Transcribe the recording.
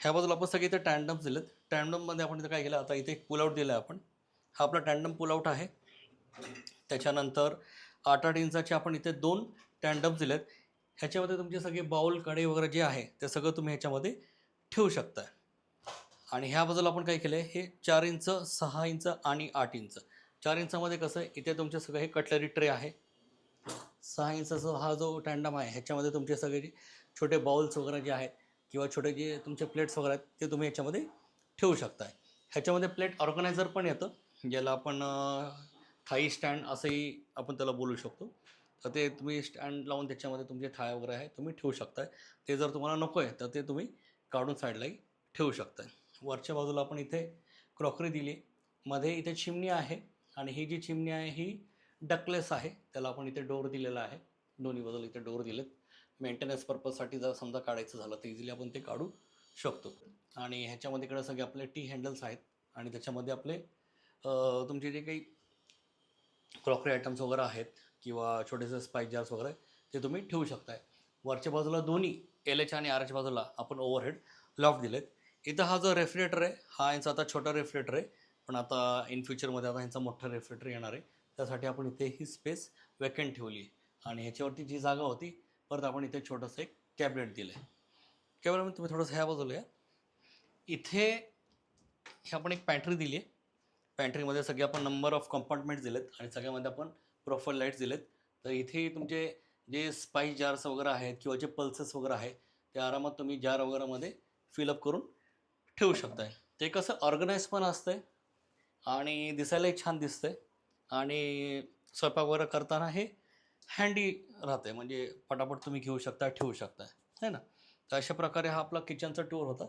ह्या बाजूला आपण सगळे इथे टँडम्स दिलेत. टँडममध्ये आपण इथे काय केलं, आता इथे एक पुलआउट दिला आहे आपण. हा आपला टँडम पुलआउट आहे. त्याच्यानंतर 8-8 इंचाचे आपण इथे 2 टँडम्स दिलेत. ह्याच्यामध्ये तुमचे सगळे बाउल कडे वगैरे जे आहे ते सगळं तुम्ही ह्याच्यामध्ये ठेवू शकता. आणि ह्या बाजूला आपण काय केलं आहे, हे 4 इंच, 6 इंच आणि 8 इंच. 4 इंचामध्ये कसं आहे, इथे तुमचे सगळं हे कटलरी ट्रे आहे. 6 इंचाचा हा जो टँडम आहे ह्याच्यामध्ये तुमचे सगळे जे छोटे बाउल्स वगैरे जे आहेत किंवा छोटे जे तुमचे प्लेट्स वगैरे आहेत ते तुम्ही ह्याच्यामध्ये ठेवू शकताय. ह्याच्यामध्ये प्लेट ऑर्गनायझर पण येतं, ज्याला आपण थाई स्टँड असंही आपण त्याला बोलू शकतो. तर ते तुम्ही स्टँड लावून त्याच्यामध्ये तुमचे थाळ्या वगैरे आहे तुम्ही ठेवू शकताय. ते जर तुम्हाला नको आहे तर ते तुम्ही काढून साईडलाही ठेवू शकताय. वरच्या बाजूला आपण इथे क्रॉकरी दिली आहे. मध्ये इथे चिमणी आहे आणि ही जी चिमणी आहे ही डकलेस आहे. त्याला आपण इथे डोर दिलेला आहे. दोन्ही बाजूला इथे डोर दिलेत. मेंटेनन्स पर्पजसाठी जर समजा काढायचं झालं तर इझिली आपण ते काढू शकतो. आणि ह्याच्यामध्ये इकडे सगळे आपले टी हँडल्स आहेत आणि त्याच्यामध्ये आपले तुमचे जे काही क्रॉकरी आयटम्स वगैरे आहेत किंवा छोटेसे स्पाइस जार्स वगैरे ते तुम्ही ठेवू शकताय. वरच्या बाजूला दोन्ही एच आणि आरच्या बाजूला आपण ओव्हरहेड लॉफ्ट दिलेत. इथं हा जो रेफ्रिजरेटर आहे हा यांचा आता छोटा रेफ्रिजरेटर आहे, पण आता इन फ्युचरमध्ये आता ह्यांचा मोठा रेफ्रिजरेटर येणार आहे. त्यासाठी आपण इथे ही स्पेस वेकंट ठेवली आहे. आणि ह्याच्यावरती जी जागा होती परत आपण इथे छोटंसं एक कॅबिनेट दिलं आहे. कॅबिनेट तुम्ही थोडंसं ह्या बाजूला या. इथे हे आपण एक पॅन्ट्री दिली आहे. पॅन्ट्रीमध्ये सगळे आपण नंबर ऑफ कंपार्टमेंट्स दिलेत आणि सगळ्यामध्ये आपण प्रोफाईल लाईट्स दिलेत. तर इथे तुमचे जे स्पाइस जार्स वगैरे आहेत किंवा जे पल्सेस वगैरे आहे ते आरामात तुम्ही जार वगैरेमध्ये फिलअप करून ठेवू शकताय. ते कसं ऑर्गनाईज पण असतंय आणि दिसायलाही छान दिसतंय आणि स्वयंपाक वगैरे करताना हे हँडी राहतंय, म्हणजे पटापट तुम्ही घेऊ शकता, ठेवू शकता, है ना. तर अशा प्रकारे हा आपला किचनचा टूर होता.